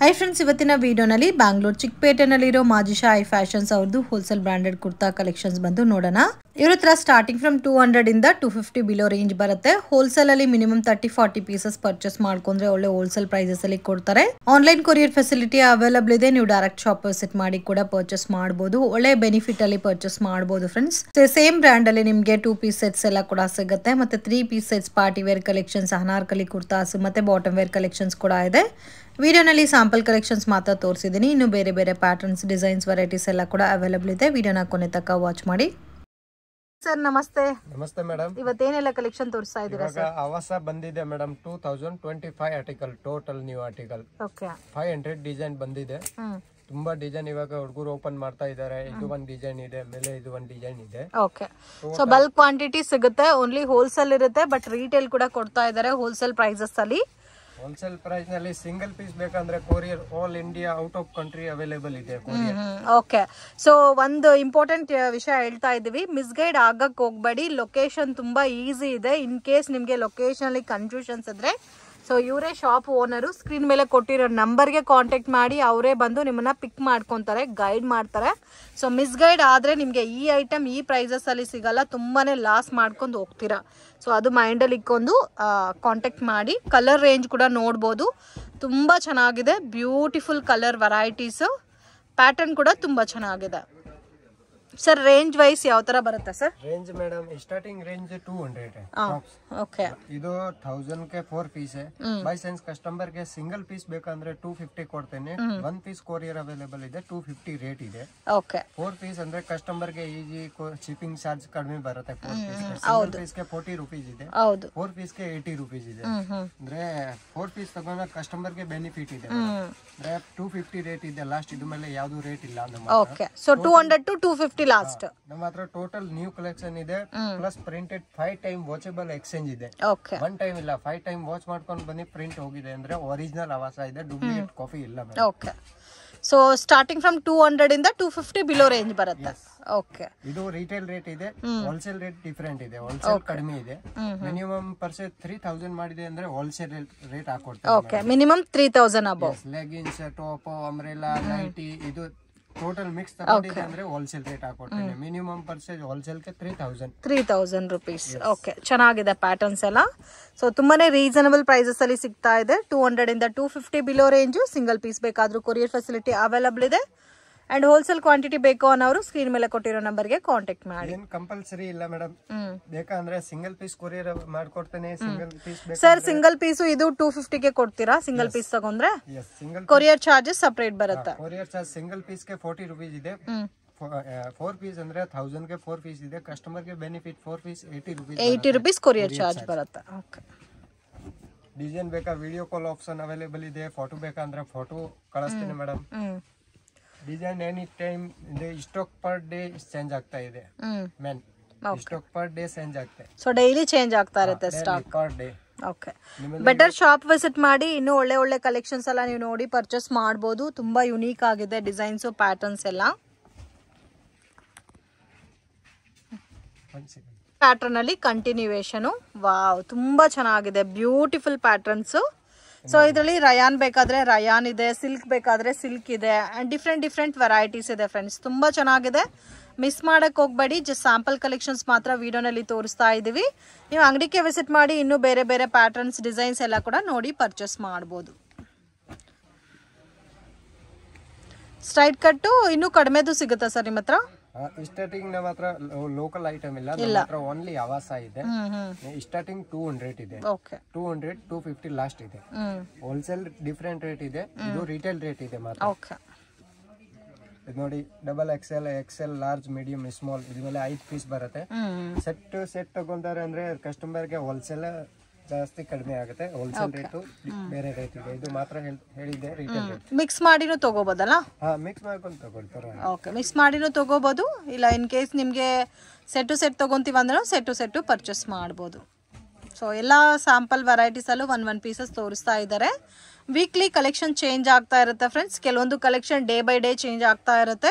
Hi friends, ಇವತ್ತಿನ ವಿಡಿಯೋನಲ್ಲಿ Bangalore ಚಿಕ್ಕಪೇಟೆನಲ್ಲಿರೋ ಮಾಜಿಶಾ I fashions ಅವ್ರದ್ದು ಹೋಲ್ಸೇಲ್ ಬ್ರಾಂಡೆಡ್ ಕುರ್ತಾ ಕಲೆಕ್ಷನ್ಸ್ ಬಂದು ನೋಡೋಣ. ಇವ್ರ ಹತ್ರ ಸ್ಟಾರ್ಟಿಂಗ್ ಫ್ರಮ್ 200 ಇಂದ 250 ಬಿಲೋ ರೇಂಜ್ ಬರುತ್ತೆ. ಹೋಲ್ಸೇಲ್ ಅಲ್ಲಿ ಮಿನಿಮಮ್ 30-40 ಪೀಸಸ್ ಪರ್ಚೇಸ್ ಮಾಡ್ಕೊಂಡ್ರೆ ಒಳ್ಳೆ ಹೋಲ್ಸೇಲ್ ಪ್ರೈಸಸ್ ಅಲ್ಲಿ ಕೊಡ್ತಾರೆ. ಆನ್ಲೈನ್ ಕೊರಿಯರ್ ಫೆಸಿಲಿಟಿ ಅವೈಲಬಲ್ ಇದೆ. ನೀವು ಡೈರೆಕ್ಟ್ ಶಾಪ್ ವಿಸಿಟ್ ಮಾಡಿ ಕೂಡ ಪರ್ಚೇಸ್ ಮಾಡಬಹುದು. ಒಳ್ಳೆ ಬೆನಿಫಿಟ್ ಅಲ್ಲಿ ಪರ್ಚೇಸ್ ಮಾಡಬಹುದು ಫ್ರೆಂಡ್ಸ್. ಸೇಮ್ ಬ್ರ್ಯಾಂಡ್ ಅಲ್ಲಿ ನಿಮಗೆ 2 ಪೀಸ್ ಸೆಟ್ಸ್ ಎಲ್ಲ ಕೂಡ ಸಿಗುತ್ತೆ. ಮತ್ತೆ 3 piece sets party wear collections, Anarkali kurtas ಮತ್ತೆ ಬಾಟಮ್ ವೇರ್ ಕಲೆಕ್ಷನ್ಸ್ ಕೂಡ ಇದೆ. ವಿಡಿಯೋನಲ್ಲಿ ಸ್ಯಾಂಪಲ್ ಕಲೆಕ್ಷನ್ಸ್ ಮಾತ್ರ ತೋರಿಸಿದ್ದೀನಿ. ಇನ್ನು ಬೇರೆ ಬೇರೆ ಪ್ಯಾಟರ್ನ್ಸ್, ಡಿಸೈನ್ಸ್, ವೆರೈಟೀಸ್ ಎಲ್ಲ ಕೂಡ ಅವೈಲಬಲ್ ಇದೆ. ವಿಡಿಯೋನ ಕೊನೆ ತನಕ ವಾಚ್ ಮಾಡಿ. ಸರ್ ನಮಸ್ತೆ. ನಮಸ್ತೆ ಮೇಡಮ್. ಇವತ್ತೇನೆಲ್ಲ ಕಲೆಕ್ಷನ್ ತೋರಿಸ್ತಾ ಇದ್ದೀರಾ ಸರ್? ಹೊಸ ಬಂದಿದೆ madam. 2025 article, total new article. Okay. 500 design ಬಂದಿದೆ. ತುಂಬಾ ಡಿಸೈನ್ ಇವಾಗ ಹುಡುಗರು ಓಪನ್ ಮಾಡ್ತಾ ಇದ್ದಾರೆ. ಇದು ಒಂದು ಡಿಸೈನ್ ಇದೆ, ಮೇಲೆ ಇದು ಒಂದು ಡಿಸೈನ್ ಇದೆ. ಓಕೆ. ಸೊ ಬಲ್ಕ್ ಕ್ವಾಂಟಿಟಿ ಸಿಗುತ್ತೆ. ಓನ್ಲಿ ಹೋಲ್ಸೇಲ್ ಇರುತ್ತೆ, ಬಟ್ ರೀಟೇಲ್ ಕೂಡ ಕೊಡ್ತಾ ಇದ್ದಾರೆ ಹೋಲ್ಸೇಲ್ ಪ್ರೈಸಸ್ ಅಲ್ಲಿ. ಹೋಲ್ಸೇಲ್ ಪ್ರೈಸ್ ನಲ್ಲಿ ಸಿಂಗಲ್ ಪೀಸ್ ಬೇಕಂದ್ರೆ courier all India, out of country available ಇದೆ. ಓಕೆ. ಸೊ ಒಂದು ಇಂಪಾರ್ಟೆಂಟ್ ವಿಷಯ ಹೇಳ್ತಾ ಇದೀವಿ, ಮಿಸ್ಗೈಡ್ ಆಗಕ್ ಹೋಗ್ಬೇಡಿ. ಲೊಕೇಶನ್ ತುಂಬಾ ಈಸಿ ಇದೆ. ಇನ್ ಕೇಸ್ ನಿಮ್ಗೆ ಲೊಕೇಶನ್ ಅಲ್ಲಿ ಕನ್ಫ್ಯೂಷನ್ಸ್ ಇದ್ರೆ ಸೊ ಇವರೇ ಶಾಪ್ ಓನರು, ಸ್ಕ್ರೀನ್ ಮೇಲೆ ಕೊಟ್ಟಿರೋ ನಂಬರ್ಗೆ ಕಾಂಟ್ಯಾಕ್ಟ್ ಮಾಡಿ ಅವರೇ ಬಂದು ನಿಮ್ಮನ್ನ ಪಿಕ್ ಮಾಡ್ಕೊಂತಾರೆ, ಗೈಡ್ ಮಾಡ್ತಾರೆ. ಸೊ ಮಿಸ್ಗೈಡ್ ಆದ್ರೆ ನಿಮ್ಗೆ ಈ ಐಟಮ್ ಈ ಪ್ರೈಸಸ್ ಅಲ್ಲಿ ಸಿಗಲ್ಲ, ತುಂಬಾನೇ ಲಾಸ್ ಮಾಡ್ಕೊಂಡು ಹೋಗ್ತೀರಾ. ಸೊ ಅದು ಮೈಂಡಲ್ಲಿ ಇಕ್ಕೊಂಡು ಕಾಂಟ್ಯಾಕ್ಟ್ ಮಾಡಿ. ಕಲರ್ ರೇಂಜ್ ಕೂಡ ನೋಡ್ಬೋದು, ತುಂಬಾ ಚೆನ್ನಾಗಿದೆ. ಬ್ಯೂಟಿಫುಲ್ ಕಲರ್ ವೆರೈಟೀಸ್, ಪ್ಯಾಟರ್ನ್ ಕೂಡ ತುಂಬಾ ಚೆನ್ನಾಗಿದೆ. ಸರ್ ರೇಂಜ್ ವೈಸ್ ಯಾವ ತರ ಬರುತ್ತೆ sir? Range madam starting range 200. Okay. ಇದು 1000 ಗೆ 4 ಪೀಸ್. ಬೈ ಸೆನ್ಸ್ ಕಸ್ಟಮರ್ ಗೆ ಸಿಂಗಲ್ ಪೀಸ್ ಬೇಕಂದ್ರೆ 250 ಕೊಡ್ತೇನೆ. 1 ಪೀಸ್ ಕೊರಿಯರ್ ಅವೈಲೇಬಲ್ ಇದೆ, 250 ರೇಟ್ ಇದೆ. ಓಕೆ. 4 ಪೀಸ್ ಅಂದ್ರೆ ಕಸ್ಟಮರ್ ಗೆ ಈಜಿ ಶಿಪ್ಪಿಂಗ್ ಚಾರ್ಜ್ ಕಡಿಮೆ ಬರುತ್ತೆ. 4 ಪೀಸ್ ಸಿಂಗಲ್ ಪೀಸ್ ಗೆ 40 ರೂಪೀಸ್ ಇದೆ. 4 ಪೀಸ್ ಗೆ 80 ರೂಪೀಸ್ ಇದೆ. ಅಂದ್ರೆ 4 ಪೀಸ್ ತಗೊಂಡ ಕಸ್ಟಮರ್ ಗೆ ಬೆನಿಫಿಟ್ ಇದೆ. ಅಂದ್ರೆ 250 ರೇಟ್ ಇದೆ ಲಾಸ್ಟ್. ಇದು ಮೇಲೆ ಯಾವ್ದು ರೇಟ್ ಇಲ್ಲ ನಮ್ಮ. ಓಕೆ. So 200 to 250 last. ನಮ್ಮ ಹತ್ರ ಟೋಟಲ್ ನ್ಯೂ ಕಲೆಕ್ಷನ್ ಇದೆ, plus printed 5 time watchable exchange ಇದೆ. ಓಕೆ. 1 ಟೈಮ್ ಇಲ್ಲ, 5 ಟೈಮ್ ವಾಚ್ ಮಾಡ್ಕೊಂಡು ಬನ್ನಿ. ಪ್ರಿಂಟ್ ಹೋಗಿದೆ ಅಂದ್ರೆ ಒರಿಜಿನಲ್ ಆವಾಸ ಇದೆ, ಡೂಪ್ಲಿಕೇಟ್ ಕಾಪಿ ಇಲ್ಲ. ಓಕೆ. ಸೊ ಸ್ಟಾರ್ಟಿಂಗ್ ಫ್ರಮ್ 200 ಇಂದ 250 ಬಿಲೋ ರೇಂಜ್ ಬರುತ್ತೆ. ಓಕೆ. ಇದು ರಿಟೇಲ್ ರೇಟ್ ಇದೆ, ಹೋಲ್ಸೇಲ್ ರೇಟ್ ಡಿಫರೆಂಟ್ ಇದೆ. ಹೋಲ್ಸೇಲ್ ಕಡಿಮೆ ಇದೆ. ಮಿನಿಮಮ್ ಪರ್ಚೇಸ್ 3000 ಮಾಡಿದೆ ಅಂದ್ರೆ ಹೋಲ್ಸೇಲ್ ರೇಟ್ ಹಾಕೊಡ್ತಾರೆ. Okay. Minimum 3000 above. Leggings, top, umbrella, nighty, ಇದು ಟೋಟಲ್ ಮಿಕ್ಸ್ ತಗೊಂಡಿದೆ ಅಂದ್ರೆ ಹೋಲ್ಸೇಲ್ ರೇಟ್ ಹಾಕೊಡ್ತೇನೆ. ಮಿನಿಮಮ್ ಪರ್ಚೇಸ್ ಹೋಲ್ಸೇಲ್ ಗೆ 3000 ರೂಪೀಸ್. ಓಕೆ. ಚೆನ್ನಾಗಿದೆ ಪ್ಯಾಟರ್ನ್ಸ್ ಎಲ್ಲ. ಸೊ ತುಂಬಾನೇ ರೀಸನಬಲ್ ಪ್ರೈಸಸ್ ಅಲ್ಲಿ ಸಿಗ್ತಾ ಇದೆ. 200 ಇಂದ 250 ಬಿಲೋ ರೇಂಜ್. ಸಿಂಗಲ್ ಪೀಸ್ ಬೇಕಾದ್ರೂ ಕೊರಿಯರ್ ಫೆಸಿಲಿಟಿ ಅವೈಲಬಲ್ ಇದೆ. ಅಂಡ್ ಹೋಲ್ಸೇಲ್ ಕ್ವಾಂಟಿಟಿ ಬೇಕು ಅನ್ನೋರು ಸ್ಕ್ರೀನ್ ಮೇಲೆ ಕೊಟ್ಟಿರೋ ನಂಬರ್ಗೆ ಕಾಂಟ್ಯಾಕ್ಟ್ ಮಾಡಿ. ಏನ್ ಕಂಪಲ್ಸರಿ ಇಲ್ಲ ಮೇಡಮ್. ಬೇಕಂದ್ರೆ ಸಿಂಗಲ್ ಪೀಸ್ ಕೊರಿಯರ್ ಮಾಡ್ಕೊಡ್ತೇನೆ. Single piece sir single piece ಇದು 250 ಗೆ ಕೊಡ್ತೀರಾ? ಸಿಂಗಲ್ ಪೀಸ್ ತಗೊಂಡ್ರೆ ಕೊರಿಯರ್ ಚಾರ್ಜಸ್ ಸಪರೇಟ್ ಬರುತ್ತೆ. ಕೊರಿಯರ್ ಚಾರ್ಜ್ ಸಿಂಗಲ್ ಪೀಸ್ ಗೆ 40 ರೂಪೀಸ್ ಇದೆ. 4 ಪೀಸ್ ಅಂದ್ರೆ 1000 ಗೆ 4 ಪೀಸ್ ಇದೆ. ಕಸ್ಟಮರ್ ಗೆ benefit 4 piece 80 rupees courier charge ಬರುತ್ತೆ. ಓಕೆ. ಡಿಸೈನ್ ಬೇಕಾ ವಿಡಿಯೋ ಕಾಲ್ ಆಪ್ಷನ್ ಅವೈಲೇಬಲ್ ಇದೆ. ಫೋಟೋ ಬೇಕಂದ್ರೆ ಫೋಟೋ ಕಳಿಸ್ತೀನಿ ಮೇಡಮ್. ಡಿಸೈನ್ ಎನಿ ಟೈಮ್ ಇದೆ. ಸ್ಟಾಕ್ ಪರ್ ಡೇ ಚೇಂಜ್ ಆಗ್ತಾ ಇದೆ man. Stock per day change ಆಗ್ತಾ ಇದೆ. ಸೊ ಡೈಲಿ ಚೇಂಜ್ ಆಗ್ತಾ ಇರುತ್ತೆ stock per day. Okay. Better shop visit ಮಾಡಿ. ಇನ್ನು ಒಳ್ಳೆ ಒಳ್ಳೆ ಕಲೆಕ್ಷನ್ಸ್ ಎಲ್ಲ ನೀವು ನೋಡಿ ಪರ್ಚೇಸ್ ಮಾಡಬಹುದು. ತುಂಬಾ ಯುನೀಕ್ ಆಗಿದೆ ಡಿಸೈನ್ಸ್, ಪ್ಯಾಟರ್ನ್ಸ್ ಎಲ್ಲ. ಪ್ಯಾಟರ್ನ್ ಅಲ್ಲಿ ಕಂಟಿನ್ಯೂಯೇಷನ್. ವಾವ್, ತುಂಬಾ ಚೆನ್ನಾಗಿದೆ. Beautiful patterns. ಸೊ ಇದರಲ್ಲಿ ರಯಾನ್ ಬೇಕಾದ್ರೆ ರಯಾನ್ ಇದೆ, ಸಿಲ್ಕ್ ಬೇಕಾದ್ರೆ ಸಿಲ್ಕ್ ಇದೆ, ಅಂಡ್ ಡಿಫ್ರೆಂಟ್ ವೆರೈಟೀಸ್ ಇದೆ ಫ್ರೆಂಡ್ಸ್. ತುಂಬಾ ಚೆನ್ನಾಗಿದೆ, ಮಿಸ್ ಮಾಡಕ್ ಹೋಗ್ಬೇಡಿ. ಜಸ್ಟ್ ಸ್ಯಾಂಪಲ್ ಕಲೆಕ್ಷನ್ಸ್ ಮಾತ್ರ ವಿಡಿಯೋನಲ್ಲಿ ತೋರಿಸ್ತಾ ಇದೀವಿ. ನೀವು ಅಂಗಡಿಗೆ ವಿಸಿಟ್ ಮಾಡಿ ಇನ್ನು ಬೇರೆ ಬೇರೆ ಪ್ಯಾಟರ್ನ್ಸ್, ಡಿಸೈನ್ಸ್ ಎಲ್ಲ ಕೂಡ ನೋಡಿ ಪರ್ಚೇಸ್ ಮಾಡಬಹುದು. ಸ್ಟ್ರೈಟ್ ಕಟ್ಟು ಇನ್ನೂ ಕಡಿಮೆದು ಸಿಗುತ್ತಾ ಸರ್ ನಿಮ್ಮ ಹತ್ರ? ಸ್ಟಾರ್ಟಿಂಗ್ ನಮ್ಮ ಹತ್ರ ಲೋಕಲ್ ಐಟಮ್ ಇಲ್ಲ, ನಮ್ಮ ಹತ್ರ ಓನ್ಲಿ ಆವಾಸ ಇದೆ. ಸ್ಟಾರ್ಟಿಂಗ್ 200 ಇದೆ. 200, 250 ಲಾಸ್ಟ್ ಇದೆ. ಹೋಲ್ಸೇಲ್ ಡಿಫರೆಂಟ್ ರೇಟ್ ಇದೆ. ಇದು ರಿಟೇಲ್ ರೇಟ್ ಇದೆ ಮಾತ್ರ. ಇದು ನೋಡಿ, double XL, large, medium, small, ಇದ್ಮೇಲೆ 5 ಪೀಸ್ ಬರುತ್ತೆ. ಸೆಟ್ ತಗೊಂತಾರೆ ಅಂದ್ರೆ ಕಸ್ಟಮರ್ ಗೆ ಹೋಲ್ಸೇಲ್ ಜಾಸ್ತಿ ಕಡಿಮೆ ಆಗುತ್ತೆ. ಹೋಲ್ಸೇಲ್ ರೇಟ್ ಬೇರೆ ರೇಟ್ ಇದೆ. ಇದು ಮಾತ್ರ ಹೇಳಿದೆ ರಿಟೇಲ್ ರೇಟ್. ಮಿಕ್ಸ್ ಮಾಡಿನೂ ತಗೋಬೋದಲ್ಲ? ಮಿಕ್ಸ್ ಮಾಡ್ಕೊಂಡು ತಗೊಳ್ತಾರೆ. ಓಕೆ. ಮಿಕ್ಸ್ ಮಾಡಿನೂ ತಗೋಬಹುದು. ಇಲ್ಲ ಇನ್ ಕೇಸ್ ನಿಮಗೆ ಸೆಟ್ ತಗೊಂತೀವಿ ಅಂದ್ರೆ ಸೆಟ್ ಪರ್ಚೇಸ್ ಮಾಡ್ಬೋದು. ಸೊ ಎಲ್ಲ ಸ್ಯಾಂಪಲ್ ವೆರೈಟೀಸ್ ಅಲ್ಲೂ 1 ಪೀಸಸ್ ತೋರಿಸ್ತಾ ಇದ್ದಾರೆ. ವೀಕ್ಲಿ ಕಲೆಕ್ಷನ್ ಚೇಂಜ್ ಆಗ್ತಾ ಇರುತ್ತೆ ಫ್ರೆಂಡ್ಸ್. ಕೆಲವೊಂದು collection day by day change ಆಗ್ತಾ ಇರುತ್ತೆ.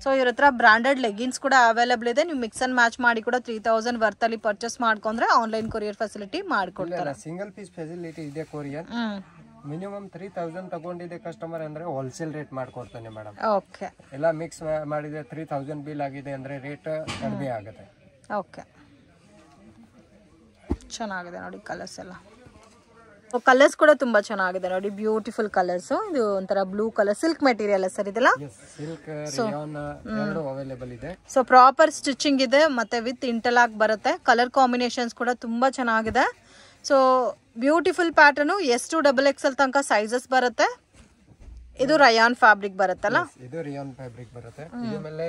ಸೊ ಇವ್ರ ಹತ್ರ ಬ್ರಾಂಡೆಡ್ ಲೆಗಿನ್ಸ್ ಕೂಡ ಅವೈಲೇಬಲ್ ಇದೆ. ನೀವು ಮಿಕ್ಸ್ ಅಂಡ್ ಮ್ಯಾಚ್ ಮಾಡಿ ಕೂಡ 3000 ವರ್ತ್ ಅಲ್ಲಿ ಪರ್ಚೇಸ್ ಮಾಡ್ಕೊಂಡ್ರೆ ಆನ್ಲೈನ್ ಕೊರಿಯರ್ ಫೆಸಿಲಿಟಿ ಮಾಡ್ಕೊಡ್ತಾರೆ. ಸಿಂಗಲ್ ಪೀಸ್ ಫೆಸಿಲಿಟಿ ಇದೆ ಕೊರಿಯರ್. ಮಿನಿಮಮ್ 3000 ತಗೊಂಡಿದೆ ಕಸ್ಟಮರ್ ಅಂದ್ರೆ ಹೋಲ್ಸೇಲ್ ರೇಟ್ ಮಾಡ್ಕೊಡ್ತಾನೆ ಮೇಡಮ್. ಓಕೆ. ಎಲ್ಲ ಮಿಕ್ಸ್ ಮಾಡಿದ್ರೆ 3000 ಬಿಲ್ ಆಗಿದೆ ಅಂದ್ರೆ ರೇಟ್ ಕಡಿಮೆ ಆಗುತ್ತೆ. ಓಕೆ, ಚೆನ್ನಾಗಿದೆ ನೋಡಿ ಕಲರ್ಸ್ ಎಲ್ಲ. ಕಲರ್ಸ್ ಕೂಡ ತುಂಬಾ ಚೆನ್ನಾಗಿದೆ ನೋಡಿ, ಬ್ಯೂಟಿಫುಲ್ ಕಲರ್ಸ್. ಇದು ಒಂಥರ blue colour silk material sir ಇದೆಲ್ಲ. ಸಿಲ್ಕ್ ರಿಯಾನ್ ಎರಡು ಅವೈಲೇಬಲ್ ಇದೆ. ಸೊ ಪ್ರಾಪರ್ ಸ್ಟಿಚಿಂಗ್ ಇದೆ ಮತ್ತೆ ವಿತ್ ಇಂಟರ್ಲಾಕ್ ಬರುತ್ತೆ. ಕಲರ್ ಕಾಂಬಿನೇಷನ್ಸ್ ಕೂಡ ತುಂಬಾ ಚೆನ್ನಾಗಿದೆ. So beautiful pattern. S2 XL ತನಕ ಸೈಜಸ್ ಬರುತ್ತೆ. ಇದು ರಯಾನ್ ಫ್ಯಾಬ್ರಿಕ್ ಬರುತ್ತಲ್ಲ. ಇದು ರಿಯಾನ್ ಫ್ಯಾಬ್ರಿಕ್ ಬರುತ್ತೆ. ಇದ್ರ ಮೇಲೆ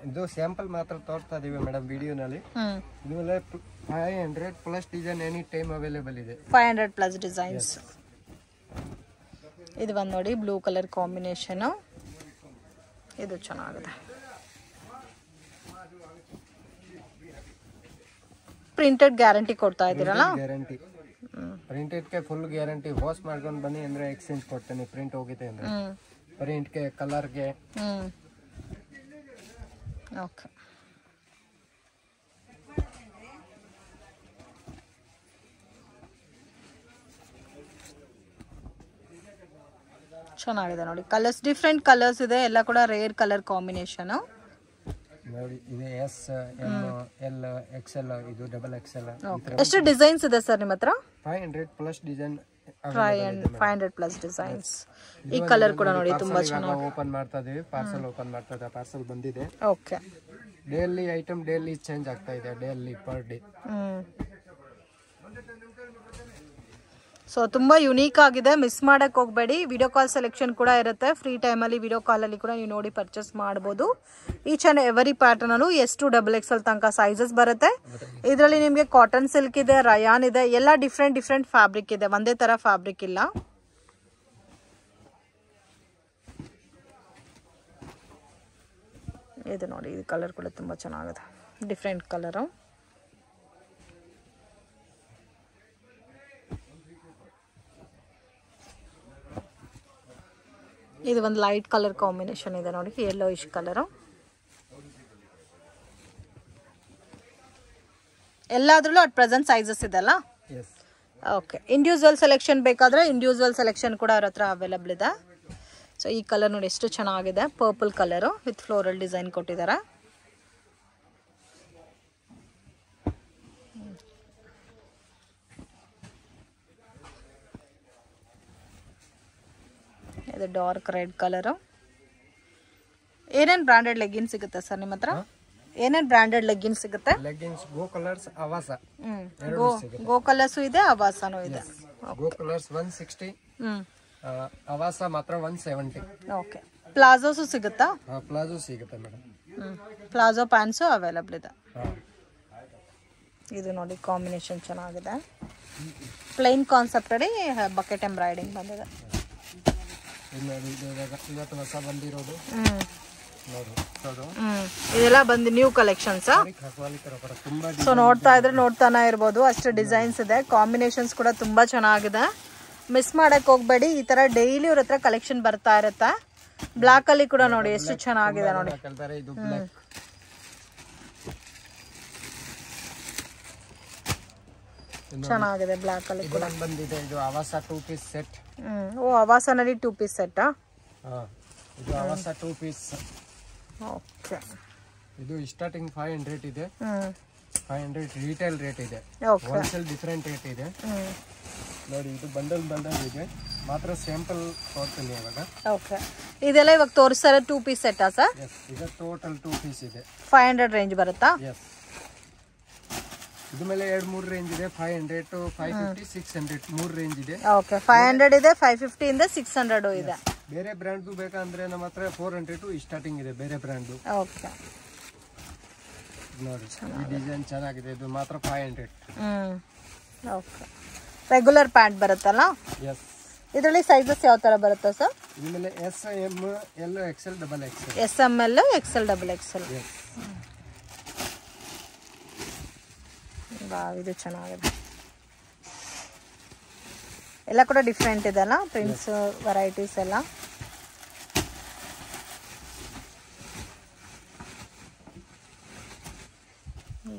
ಇದು ಸ್ಯಾಂಪಲ್ ಮಾತ್ರ ತೋರಿಸ್ತಾ ಇದೀವಿ ಮೇಡಮ್ ವಿಡಿಯೋನಲ್ಲಿ. ಇದ್ರ ಮೇಲೆ 500 plus design any time available ಇದೆ. 500 ಪ್ಲಸ್ ಡಿಸೈನ್ಸ್. ಇದು ಬಂದು ನೋಡಿ ಬ್ಲೂ ಕಲರ್ ಕಾಂಬಿನೇಷನ್. ಇದು ಚೆನ್ನಾಗಿದೆ. ಪ್ರಿಂಟೆಡ್ ಗ್ಯಾರಂಟಿ ಕೊಡ್ತಾ ಇದ್ದೀರಲ್ಲ? ಗ್ಯಾರಂಟಿ, ಪ್ರಿಂಟೆಡ್ ಗೆ ಫುಲ್ ಗ್ಯಾರಂಟಿ. ವಾಶ್ ಮಾಡ್ಕೊಂಡು ಬನ್ನಿ ಅಂದ್ರೆ ಎಕ್ಸ್ಚೇಂಜ್ ಕೊಡ್ತೇನೆ. ಪ್ರಿಂಟ್ ಹೋಗಿದೆ ಅಂದ್ರೆ ಪ್ರಿಂಟ್ ಗೆ ಕಲರ್ ಗೆ. ಓಕೆ, ಚೆನ್ನಾಗಿದೆ ನೋಡಿ ಕಲರ್ಸ್. ಡಿಫ್ರೆಂಟ್ ಕಲರ್ಸ್ ಇದೆ, ಎಲ್ಲ ಕೂಡ ರೇರ್ ಕಲರ್ ಕಾಂಬಿನೇಷನ್ ನೋಡಿ. ಇದು S, M, L, XL, ಇದು XXL. ಎಷ್ಟು ಡಿಸೈನ್ಸ್ ಇದೆ ಸರ್ ನಿಮ್ಮ ಹತ್ರ? 500 ಪ್ಲಸ್ ಡಿಸೈನ್. 500 plus designs. ಈ ಕಲರ್ ಕೂಡ ನೋಡಿ ತುಂಬಾ ಚೆನ್ನಾಗಿ. ಓಪನ್ ಮಾಡ್ತಾ ಇದೀವಿ, ಪಾರ್ಸಲ್ ಓಪನ್ ಮಾಡ್ತಾ ಇದ್ದೀವಿ. ಪಾರ್ಸಲ್ ಬಂದಿದೆ. Okay. Daily item daily change ಆಗ್ತಾ ಇದೆ, ಡೈಲಿ ಪರ್ ಡೇ. ಸೊ ತುಂಬಾ ಯುನೀಕ್ ಆಗಿದೆ, ಮಿಸ್ ಮಾಡಕ್ ಹೋಗ್ಬೇಡಿ. ವಿಡಿಯೋ ಕಾಲ್ ಸೆಲೆಕ್ಷನ್ ಕೂಡ ಇರುತ್ತೆ. ಫ್ರೀ ಟೈಮಲ್ಲಿ ವಿಡಿಯೋ ಕಾಲಲ್ಲಿ ಕೂಡ ನೀವು ನೋಡಿ ಪರ್ಚೇಸ್ ಮಾಡ್ಬೋದು. ಈಚ್ ಅಂಡ್ ಎವರಿ ಪ್ಯಾಟರ್ನ್ ಅಲ್ಲೂ S2 XL ತನಕ ಸೈಜಸ್ ಬರುತ್ತೆ. ಇದರಲ್ಲಿ ನಿಮಗೆ ಕಾಟನ್ ಸಿಲ್ಕ್ ಇದೆ, ರಯಾನ್ ಇದೆ, ಎಲ್ಲ ಡಿಫ್ರೆಂಟ್ ಡಿಫ್ರೆಂಟ್ ಫ್ಯಾಬ್ರಿಕ್ ಇದೆ, ಒಂದೇ ತರ ಫ್ಯಾಬ್ರಿಕ್ ಇಲ್ಲ. ಇದು ನೋಡಿ, ಇದು ಕಲರ್ ಕೂಡ ತುಂಬಾ ಚೆನ್ನಾಗಿದೆ, ಡಿಫ್ರೆಂಟ್ ಕಲರು. ಇದು ಒಂದು ಲೈಟ್ ಕಲರ್ ಕಾಂಬಿನೇಷನ್ ಇದೆ ನೋಡಿ, ಯೆಲ್ಲೋಯಿಶ್ ಕಲರ್. ಎಲ್ಲಾದ್ರಲ್ಲೂ ಅಟ್ ಪ್ರೆಸೆಂಟ್ ಸೈಜಸ್ ಇದೆಲ್ಲ. ಓಕೆ. ಇಂಡಿವಿಜುವಲ್ ಸೆಲೆಕ್ಷನ್ ಬೇಕಾದ್ರೆ ಇಂಡಿವಿಜುವಲ್ ಸೆಲೆಕ್ಷನ್ ಕೂಡ ಅವ್ರ ಹತ್ರ ಅವೈಲಬಲ್ ಇದೆ. ಸೊ ಈ ಕಲರ್ ನೋಡಿ ಎಷ್ಟು ಚೆನ್ನಾಗಿದೆ, purple colour with floral design ಕೊಟ್ಟಿದ್ದಾರೆ. ಇದು ಡಾರ್ಕ್ ರೆಡ್ ಕಲರ್. ಏನೇನ್ ಬ್ರಾಂಡೆಡ್ ಲೆಗ್ಗಿನ್ಸ್ ಸಿಗುತ್ತೆ ಸರ್ ನಿಮ್ಮ ಹತ್ರ? ಏನೇನ್ ಬ್ರಾಂಡೆಡ್ ಲೆಗ್ಗಿನ್ಸ್ ಸಿಗುತ್ತೆ? ಲೆಗ್ಗಿನ್ಸ್ ಗೋ ಕಲರ್ಸ್, ಅವಾಸ. ಗೋ ಕಲರ್ಸ್ ಇದೆ, ಅವಾಸನೂ ಇದೆ. ಗೋ ಕಲರ್ಸ್ 160, ಅವಾಸ ಮಾತ್ರ 170. ಓಕೆ. ಪ್ಲಾಜೋಸು ಸಿಗುತ್ತಾ? ಪ್ಲಾಜೋ ಸಿಗುತ್ತೆ ಮೇಡಮ್. ಪ್ಲಾಜೋ ಪ್ಯಾಂಟ್ಸು ಅವೈಲಬಲ್ ಇದೆ. ಇದು ನೋಡಿ ಕಾಂಬಿನೇಷನ್ ಚೆನ್ನಾಗಿದೆ. ಪ್ಲೈನ್ ಕಾನ್ಸೆಪ್ಟ್ ಅಡಿ ಬಕೆಟ್ ಎಂಬ್ರಾಯ್ಡಿಂಗ್ ಬಂದಿದೆ. ಇವತ್ತು ಹೊಸ ಬಂದಿರೋದು ಇದೆಲ್ಲ ಬಂದು ನ್ಯೂ ಕಲೆಕ್ಷನ್ಸ್. ಸೊ ನೋಡ್ತಾ ಇದ್ರೆ ನೋಡ್ತಾನೆ ಇರ್ಬೋದು, ಅಷ್ಟು ಡಿಸೈನ್ಸ್ ಇದೆ, ಕಾಂಬಿನೇಷನ್ಸ್ ಕೂಡ ತುಂಬಾ ಚೆನ್ನಾಗಿದೆ. ಮಿಸ್ ಮಾಡಕ್ ಹೋಗ್ಬೇಡಿ. ಈ ತರ ಡೈಲಿ ಇವ್ರ ಹತ್ರ ಕಲೆಕ್ಷನ್ ಬರ್ತಾ ಇರುತ್ತೆ. ಬ್ಲಾಕ್ ಅಲ್ಲಿ ಕೂಡ ನೋಡಿ ಎಷ್ಟು ಚೆನ್ನಾಗಿದೆ ನೋಡಿ. ಚೆನ್ನಾಗಿದೆ ಬ್ಲಾಕ್ ಅಲ್ಲಿ ಕೂಡ ಬಂದಿದೆ. ಇದು ಅವಾಸ 2 ಪೀಸ್ ಸೆಟ್. ಓ, ಅವಾಸನಲ್ಲಿ 2 ಪೀಸ್ ಸೆಟ್. ಇದು ಅವಾಸ 2 ಪೀಸ್. ಓಕೆ. ಇದು ಸ್ಟಾರ್ಟಿಂಗ್ 500 ಇದೆ. 500 ರಿಟೇಲ್ ರೇಟ್ ಇದೆ. ಹೋಲ್ಸೇಲ್ ಡಿಫರೆಂಟ್ ರೇಟ್ ಇದೆ ನೋಡಿ. ಇದು ಬಂಡಲ್ ಇದೆ, ಮಾತ್ರ ಸ್ಯಾಂಪಲ್ ತೋರಿಸ್ತೀನಿ ಇವಾಗ. ಓಕೆ. ಇದೆಲ್ಲ ಇವಾಗ ತೋರಿಸ್ತಾರೆ 2 ಪೀಸ್ ಸೆಟ್ಟಾ ಸರ್? ಇದು ಟೋಟಲ್ 2 ಪೀಸ್ ಇದೆ. 500 ರೇಂಜ್ ಬರುತ್ತಾ? ಇದು ಮೇಲೆ 2-3 ರೇಂಜ್ ಇದೆ. 500 to 550, 600 3 ರೇಂಜ್ ಇದೆ. ಓಕೆ. 500 ಇದೆ, 550 ಇಂದ 600 ಇದೆ. ಬೇರೆ ಬ್ರ್ಯಾಂಡ್ ಬೇಕಂದ್ರೆ ನಮ್ಮ ಹತ್ರ 400 ಟು ಸ್ಟಾರ್ಟಿಂಗ್ ಇದೆ ಬೇರೆ ಬ್ರ್ಯಾಂಡ್. ಓಕೆ. ನೋಡಿ ಈ ಡಿಸೈನ್ ಚೆನ್ನಾಗಿದೆ. ಇದು ಮಾತ್ರ 500. ಓಕೆ. ರೆಗ್ಯುಲರ್ ಪ್ಯಾಂಟ್ ಬರುತ್ತಲ್ಲ? ಎಸ್. ಇದರಲ್ಲಿ ಸೈಜಸ್ ಯಾವ ತರ ಬರುತ್ತೆ ಸರ್? ಇದ್ರಲ್ಲಿ S, M, L, XL, XXL. S, M, L, XL, XXL. ಇದು ಚೆನ್ನಾಗಿದೆ. ಎಲ್ಲ ಕೂಡ ಡಿಫ್ರೆಂಟ್ ಇದೆಲ್ಲ, ಪ್ರಿಂಟ್ಸ್ ವೆರೈಟೀಸ್ ಎಲ್ಲ.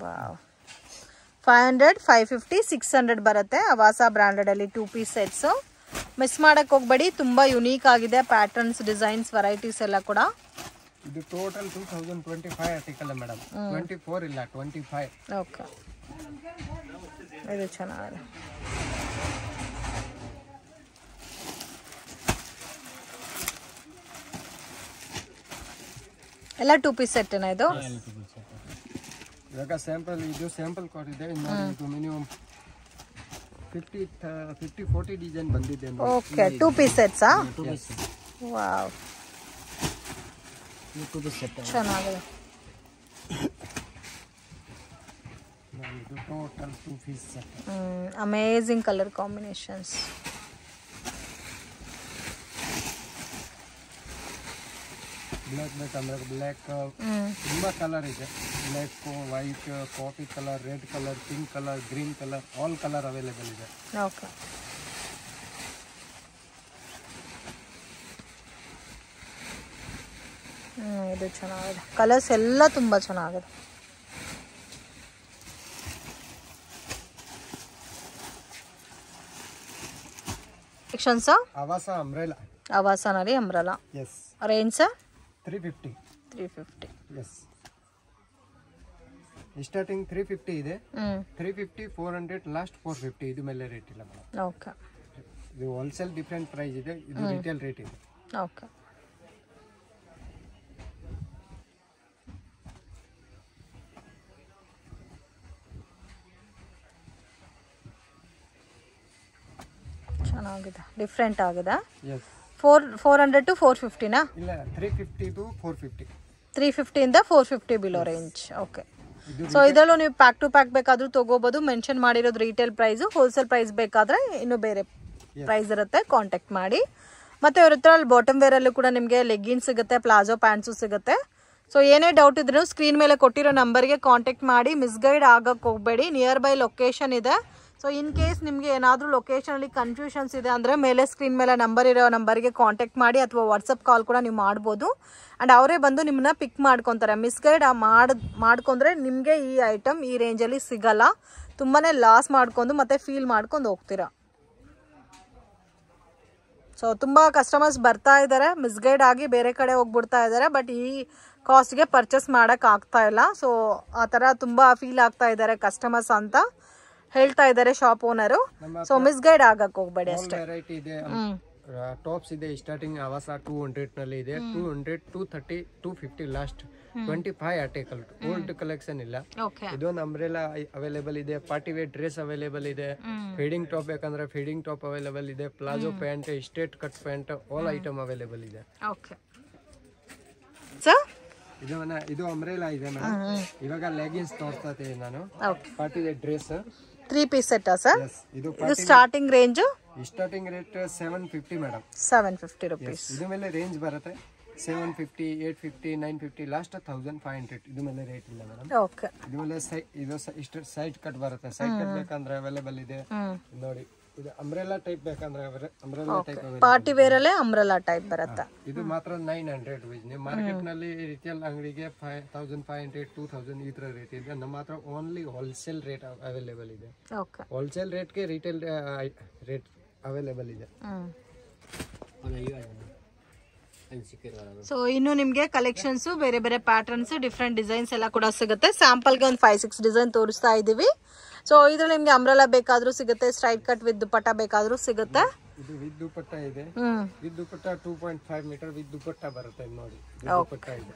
ವಾವ್. 500, 550, 600 ಬರುತ್ತೆ. ಅವಾಸ ಬ್ರಾಂಡೆಡ್ ಅಲ್ಲಿ 2 ಪೀಸ್ ಸೆಟ್ಸ್. ಮಿಸ್ ಮಾಡಕ್ ಹೋಗ್ಬೇಡಿ, ತುಂಬಾ ಯುನೀಕ್ ಆಗಿದೆ ಪ್ಯಾಟರ್ನ್ಸ್, ಡಿಸೈನ್ಸ್, ವೆರೈಟೀಸ್ ಎಲ್ಲ ಕೂಡ. ಇದು ಟೋಟಲ್ 2025 ಆರ್ಟಿಕಲ್ ಮೇಡಮ್, 24 ಇಲ್ಲ 25. ಓಕೆ, ಇದು ಚೆನ್ನಾಗಿದೆ. ಎಲ್ಲ 2 ಪೀಸ್ ಸೆಟ್ ಏನಾ ಇದು? ಇವಾಗ ಸ್ಯಾಂಪಲ್, ಇದು ಸ್ಯಾಂಪಲ್ ಕೋಡ್ ಇದೆ. ಇದು ಮಿನಿಮಮ್ 50-40 ಡಿಸೈನ್ ಬಂದಿದೆ. ಓಕೆ, 2 ಪೀಸ್ ಸೆಟ್ಸಾ? ವಾವ್, ಚೆನ್ನಾಗಿದೆ. ಇದು total 2 piece set. Amazing colour combinations. Black ಬೇಕಂದ್ರೆ ಬ್ಲ್ಯಾಕ್ ತುಂಬಾ ಕಲರ್ ಇದೆ. Black, white, coffee colour, red colour, pink colour, green colour, all colour available ಇದೆ. ಓಕೆ, ಇದು ಚೆನ್ನಾಗಿದೆ. ಕಲರ್ಸ್ ಎಲ್ಲ ತುಂಬಾ ಚೆನ್ನಾಗಿದೆ. ಸೆಕ್ಷನ್ಸ್ ಆವಾಸ ಅಂಬ್ರೆಲಾ, ಆವಾಸನಲ್ಲಿ umbrella. Yes. Range sir? 350. Yes, starting 350 ಇದೆ. 350, 400, ಲಾಸ್ಟ್ 450. ಇದು ಮೇಲೆ ರೇಟ್ ಇಲ್ಲ ಮೇಡಮ್. ಓಕೆ, ಇದು ಹೋಲ್ಸೇಲ್ ಡಿಫ್ರೆಂಟ್ ಪ್ರೈಸ್ ಇದೆ, ಇದು ರಿಟೇಲ್ ರೇಟ್ ಇದೆ. ಓಕೆ, ಚೆನ್ನಾಗಿದೆ, ಡಿಫ್ರೆಂಟ್ ಆಗಿದೆ. ಎಸ್. 400 to 450 ನಾ? ಇಲ್ಲ, 350 to 450. 350 ಇಂದ 450 ಬಿಲೋ ರೇಂಜ್. ಓಕೆ, ಸೊ ಇದರಲ್ಲೂ ನೀವು ಪ್ಯಾಕ್ ಟು ಪ್ಯಾಕ್ ಬೇಕಾದ್ರೂ ತಗೋಬಹುದು. ಮೆನ್ಷನ್ ಮಾಡಿರೋದು ರಿಟೇಲ್ ಪ್ರೈಸ್, ಹೋಲ್ಸೇಲ್ ಪ್ರೈಸ್ ಬೇಕಾದ್ರೆ ಇನ್ನು ಬೇರೆ ಪ್ರೈಸ್ ಇರುತ್ತೆ, ಕಾಂಟ್ಯಾಕ್ಟ್ ಮಾಡಿ. ಮತ್ತೆ ಇವ್ರ ಹತ್ರ ಅಲ್ಲಿ ಬಾಟಮ್ ವೇರ್ ಅಲ್ಲೂ ಕೂಡ ನಿಮಗೆ ಲೆಗ್ಗಿನ್ಸ್ ಸಿಗುತ್ತೆ, ಪ್ಲಾಜೋ ಪ್ಯಾಂಟ್ಸು ಸಿಗುತ್ತೆ. ಸೊ ಏನೇ ಡೌಟ್ ಇದ್ರೂ ಸ್ಕ್ರೀನ್ ಮೇಲೆ ಕೊಟ್ಟಿರೋ ನಂಬರ್ಗೆ ಕಾಂಟ್ಯಾಕ್ಟ್ ಮಾಡಿ. ಮಿಸ್ಗೈಡ್ ಆಗಕ್ಕೆ ಹೋಗಬೇಡಿ, ನಿಯರ್ ಬೈ ಲೊಕೇಶನ್ ಇದೆ. ಸೊ ಇನ್ ಕೇಸ್ ನಿಮಗೆ ಏನಾದರೂ ಲೊಕೇಶನಲ್ಲಿ ಕನ್ಫ್ಯೂಷನ್ಸ್ ಇದೆ ಅಂದರೆ ಮೇಲೆ ಸ್ಕ್ರೀನ್ ಮೇಲೆ ನಂಬರ್ ಇರೋ ನಂಬರ್ಗೆ ಕಾಂಟ್ಯಾಕ್ಟ್ ಮಾಡಿ, ಅಥವಾ ವಾಟ್ಸಪ್ ಕಾಲ್ ಕೂಡ ನೀವು ಮಾಡ್ಬೋದು. ಆ್ಯಂಡ್ ಅವರೇ ಬಂದು ನಿಮ್ಮನ್ನ ಪಿಕ್ ಮಾಡ್ಕೊತಾರೆ. ಮಿಸ್ಗೈಡ್ ಮಾಡ್ಕೊಂಡ್ರೆ ನಿಮಗೆ ಈ ಐಟಮ್ ಈ ರೇಂಜಲ್ಲಿ ಸಿಗಲ್ಲ, ತುಂಬಾ ಲಾಸ್ ಮಾಡ್ಕೊಂಡು ಮತ್ತೆ ಫೀಲ್ ಮಾಡ್ಕೊಂಡು ಹೋಗ್ತೀರಾ. ಸೊ ತುಂಬ ಕಸ್ಟಮರ್ಸ್ ಬರ್ತಾ ಇದ್ದಾರೆ, ಮಿಸ್ಗೈಡ್ ಆಗಿ ಬೇರೆ ಕಡೆ ಹೋಗ್ಬಿಡ್ತಾ ಇದ್ದಾರೆ, ಬಟ್ ಈ ಕಾಸ್ಟ್ಗೆ ಪರ್ಚೇಸ್ ಮಾಡೋಕ್ಕೆ ಆಗ್ತಾ ಇಲ್ಲ. ಸೊ ಆ ಥರ ತುಂಬ ಫೀಲ್ ಆಗ್ತಾ ಇದ್ದಾರೆ ಕಸ್ಟಮರ್ಸ್ ಅಂತ ಹೇಳ್ತಾ ಇದ್ದಾರೆ ಶಾಪ್ ಓನರು. ಸೊ ಮಿಸ್ಗೈಡ್ ಆಗಕ್ಕೆ ಹೋಗ್ಬೇಡಿ ಅಷ್ಟೇ. ವೆರೈಟಿ ಇದೆ, ಟಾಪ್ಸ್ ಇದೆ. ಸ್ಟಾರ್ಟಿಂಗ್ ಆವಾಸ 200 ನಲ್ಲಿ ಇದೆ, 200, 230, 250, ಲಾಸ್ಟ್ 25 ಆರ್ಟಿಕಲ್. ಓಲ್ಡ್ ಕಲೆಕ್ಷನ್ ಇಲ್ಲ. ಇದೊಂದು ಅಂಬ್ರೆಲಾ ಅವೈಲೇಬಲ್ ಇದೆ, ಪಾರ್ಟಿ ವೇರ್ ಡ್ರೆಸ್ ಅವೈಲೇಬಲ್ ಇದೆ, ಫೀಡಿಂಗ್ ಟಾಪ್ ಬೇಕಂದ್ರೆ ಫೀಡಿಂಗ್ ಟಾಪ್ ಅವೈಲೇಬಲ್ ಇದೆ, palazzo pant, straight cut pant, all item available ಇದೆ. ಇದು ಅಂಬ್ರೆಲಾ ಇದೆ ಮೇಡಮ್. ಇವಾಗ ಲೆಗಿನ್ಸ್ ತೋರಿಸ್ತಾ ಇದ್ದೀನಿ ನಾನು. Party wear dress 3 piece set sir? ಇದು starting range? Starting rate 750 madam. 750 rupees. ಇದು ಮೇಲೆ ರೇಂಜ್ ಬರುತ್ತೆ 750, 850, 950, ಲಾಸ್ಟ್ 1500. ಇದು ಮೇಲೆ ರೇಟ್ ಇಲ್ಲ ಮೇಡಮ್. ಓಕೆ, ಇದು ಮೇಲೆ ಇದು ಇಷ್ಟು ಸೈಡ್ ಕಟ್ ಬರುತ್ತೆ. ಸೈಡ್ ಕಟ್ ಬೇಕಂದ್ರೆ ಅವೈಲೇಬಲ್ ಇದೆ ನೋಡಿ. ಇದು ಅಂಬ್ರೆಲಾ ಟೈಪ್ ಬೇಕಂದ್ರೆ ಅಂಬ್ರೆಲಾ ಟೈಪ್ ಪಾರ್ಟಿ ವೇರ್ ಅಲ್ಲೇ ಅಂಬ್ರೆಲಾ ಟೈಪ್ ಬರುತ್ತೆ. ಇದು ಮಾತ್ರ 900 rupees. ನೀವು ಮಾರ್ಕೆಟ್ ನಲ್ಲಿ ರಿಟೇಲ್ ಅಂಗಡಿಗೆ 1500, 2000 ಈ ತರ ರೇಟ್ ಇದೆ. ನಮ್ಮ ಹತ್ರ ಓನ್ಲಿ ಹೋಲ್ಸೇಲ್ ರೇಟ್ ಅವೈಲೇಬಲ್ ಇದೆ. ಹೋಲ್ಸೇಲ್ ರೇಟ್ಗೆ ರಿಟೇಲ್ ರೇಟ್ ಅವೈಲೇಬಲ್ ಇದೆ. ಸೊ ಇನ್ನು ನಿಮಗೆ ಕಲೆಕ್ಷನ್ಸ್ ಬೇರೆ ಬೇರೆ ಪ್ಯಾಟರ್ನ್ಸ್, ಡಿಫ್ರೆಂಟ್ ಡಿಸೈನ್ಸ್ ಎಲ್ಲ ಕೂಡ ಸಿಗುತ್ತೆ. ಸ್ಯಾಂಪಲ್ಗೆ ಒಂದು 5-6 ಡಿಸೈನ್ ತೋರಿಸ್ತಾ ಇದೀವಿ. ಸೊ ಇದ್ರಲ್ಲಿ ನಿಮ್ಗೆ ಅಂಬ್ರೆಲಾ ಬೇಕಾದ್ರೂ ಸಿಗುತ್ತೆ, ಸ್ಟ್ರೈಟ್ ಕಟ್ ವಿತ್ ದುಪಟ್ಟ ಬೇಕಾದ್ರೂ ಸಿಗುತ್ತೆ. ಇದು ವಿತ್ ದುಪಟ್ಟ ಇದೆ. With dupatta 2.5 metre with dupatta ಬರುತ್ತೆ ನೋಡಿ. ದುಪಟ್ಟ ಇದೆ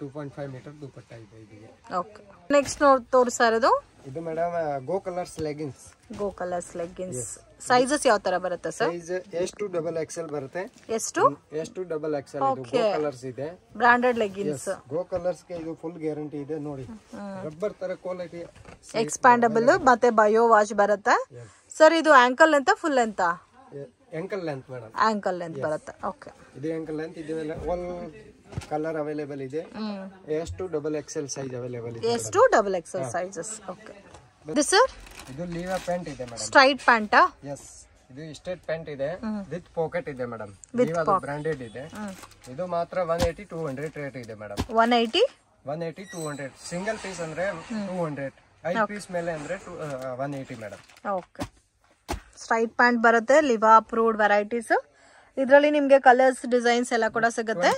2.5 ಮೀಟರ್ ದುಪಟ್ಟ ಇದೆ ಇದಕ್ಕೆ. ಓಕೆ, ನೆಕ್ಸ್ಟ್ ತೋರಿಸ್ತಾ ಇರೋದು ಇದು ಮೇಡಮ್ ಗೋ ಕಲರ್ಸ್ ಲೆಗಿನ್ಸ್. ಗೋ ಕಲರ್ಸ್ ಲೆಗಿನ್ಸ್ ಸೈಜಸ್ ಯಾವ ತರ ಬರುತ್ತೆ ಸರ್? ಸೈಜ್ S2 XXL ಬರುತ್ತೆ. S2 XXL ಇದು ಗೋ ಕಲರ್ಸ್ ಇದೆ, ಬ್ರಾಂಡೆಡ್ ಲೆಗಿನ್ಸ್. ಗೋ ಕಲರ್ಸ್ ಗೆ ಇದು ಫುಲ್ ಗ್ಯಾರಂಟಿ ಇದೆ ನೋಡಿ. ರಬ್ಬರ್ ತರ ಕ್ವಾಲಿಟಿ, ಎಕ್ಸ್ಪ್ಯಾಂಡಬಲ್ ಮತ್ತೆ ಬಯೋ ವಾಶ್ ಬರುತ್ತೆ ಸರ್. ಇದು ankle length full length? Ankle length madam. Ankle length ಬರುತ್ತೆ. ಓಕೆ, ಇದು ಆಂಕಲ್ ಲೆಂತ್. ಇದು ಆಲ್ ಕಲರ್ ಅವೈಲೇಬಲ್ ಇದೆ. S2 XXL ಸೈಜ್ ಅವೈಲೇಬಲ್ ಇದೆ. S2 XXL sizes. ಓಕೆ, ಇದು ಸರ್ ಇದು ಲೀವಾ ಪ್ಯಾಂಟ್ ಇದೆ ಮೇಡಮ್. ಸ್ಟ್ರೈಟ್ ಪ್ಯಾಂಟಾ? ಎಸ್, ಇದು ಸ್ಟ್ರೈಟ್ ಪ್ಯಾಂಟ್ ಇದೆ ವಿತ್ ಪಾಕೆಟ್ ಇದೆ ಮೇಡಮ್. ಲೀವಾ ಬ್ರಾಂಡೆಡ್ ಇದೆ. ಇದು ಮಾತ್ರ 180, 200 ರೇಟ್ ಇದೆ ಮೇಡಮ್. 180, 200. ಸಿಂಗಲ್ ಪೀಸ್ ಅಂದ್ರೆ 200, 5 ಪೀಸ್ ಮೇಲೆ ಅಂದ್ರೆ 180 ಮೇಡಮ್. ಓಕೆ, ಸ್ಟ್ರೈಟ್ ಪ್ಯಾಂಟ್ ಬರುತ್ತೆ, ಲಿವಾ ಅಪ್ರೂವ್ಡ್ ವೆರೈಟೀಸ್. ಇದರಲ್ಲಿ ನಿಮಗೆ ಕಲರ್ಸ್ ಡಿಸೈನ್ಸ್ ಎಲ್ಲ ಕೂಡ ಸಿಗುತ್ತೆ.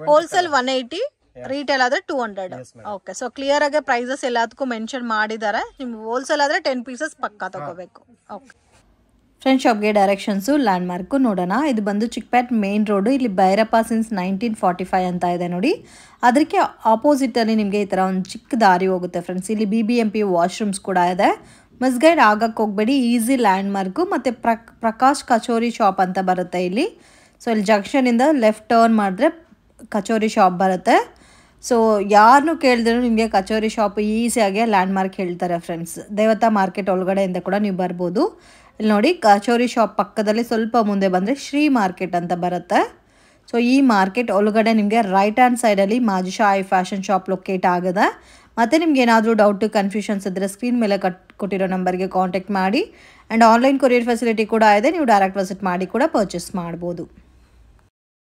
ಹೋಲ್ಸೇಲ್ 180, ರೀಟೇಲ್ ಆದ್ರೆ 200. ಓಕೆ, ಸೊ ಕ್ಲಿಯರ್ ಆಗಿ ಪ್ರೈಸಸ್ ಎಲ್ಲದಕ್ಕೂ ಮೆನ್ಷನ್ ಮಾಡಿದ್ದಾರೆ. ನಿಮ್ಗೆ ಹೋಲ್ಸೇಲ್ ಆದ್ರೆ 10 ಪೀಸಸ್ ಪಕ್ಕಾ ತಗೋಬೇಕು. ಓಕೆ ಫ್ರೆಂಡ್ಸ್, ಶಾಪ್ಗೆ ಡೈರೆಕ್ಷನ್ಸು ಲ್ಯಾಂಡ್ ಮಾರ್ಕು ನೋಡೋಣ. ಇದು ಬಂದು ಚಿಕ್ಕಪೇಟ್ ಮೇನ್ ರೋಡು. ಇಲ್ಲಿ ಭೈರಪ್ಪ ಸಿನ್ಸ್ 1945 ಅಂತ ಇದೆ ನೋಡಿ. ಅದಕ್ಕೆ ಆಪೋಸಿಟಲ್ಲಿ ನಿಮಗೆ ಈ ಥರ ಒಂದು ಚಿಕ್ಕ ದಾರಿ ಹೋಗುತ್ತೆ ಫ್ರೆಂಡ್ಸ್. ಇಲ್ಲಿ BBMP ವಾಶ್ರೂಮ್ಸ್ ಕೂಡ ಇದೆ. ಮಿಸ್ಗೈಡ್ ಆಗಕ್ಕೆ ಹೋಗಬೇಡಿ, ಈಸಿ ಲ್ಯಾಂಡ್ ಮಾರ್ಕು. ಮತ್ತು ಪ್ರಕಾಶ್ ಕಚೋರಿ ಶಾಪ್ ಅಂತ ಬರುತ್ತೆ ಇಲ್ಲಿ. ಸೊ ಇಲ್ಲಿ ಜಂಕ್ಷನಿಂದ ಲೆಫ್ಟ್ ಟರ್ನ್ ಮಾಡಿದ್ರೆ ಕಚೋರಿ ಶಾಪ್ ಬರುತ್ತೆ. ಸೊ ಯಾರನ್ನೂ ಕೇಳಿದ್ರು ನಿಮಗೆ ಕಚೋರಿ ಶಾಪ್ ಈಸಿಯಾಗಿ ಲ್ಯಾಂಡ್ ಮಾರ್ಕ್ ಹೇಳ್ತಾರೆ ಫ್ರೆಂಡ್ಸ್. ದೇವತಾ ಮಾರ್ಕೆಟ್ ಒಳಗಡೆಯಿಂದ ಕೂಡ ನೀವು ಬರ್ಬೋದು. ಇಲ್ಲಿ ನೋಡಿ, ಕಚೋರಿ ಶಾಪ್ ಪಕ್ಕದಲ್ಲಿ ಸ್ವಲ್ಪ ಮುಂದೆ ಬಂದರೆ ಶ್ರೀ ಮಾರ್ಕೆಟ್ ಅಂತ ಬರುತ್ತೆ. ಸೊ ಈ ಮಾರ್ಕೆಟ್ ಒಳಗಡೆ ನಿಮಗೆ ರೈಟ್ ಹ್ಯಾಂಡ್ ಸೈಡಲ್ಲಿ ಮಾಜಿಶಾ ಐ ಫ್ಯಾಷನ್ ಶಾಪ್ ಲೊಕೇಟ್ ಆಗಿದೆ. ಮತ್ತು ನಿಮ್ಗೆ ಏನಾದರೂ ಡೌಟು ಕನ್ಫ್ಯೂಷನ್ಸ್ ಇದ್ದರೆ ಸ್ಕ್ರೀನ್ ಮೇಲೆ ಕೊಟ್ಟಿರೋ ನಂಬರ್ಗೆ ಕಾಂಟ್ಯಾಕ್ಟ್ ಮಾಡಿ. ಆ್ಯಂಡ್ ಆನ್ಲೈನ್ ಕೊರಿಯರ್ ಫೆಸಿಲಿಟಿ ಕೂಡ ಇದೆ. ನೀವು ಡೈರೆಕ್ಟ್ ವಿಸಿಟ್ ಮಾಡಿ ಕೂಡ ಪರ್ಚೇಸ್ ಮಾಡ್ಬೋದು.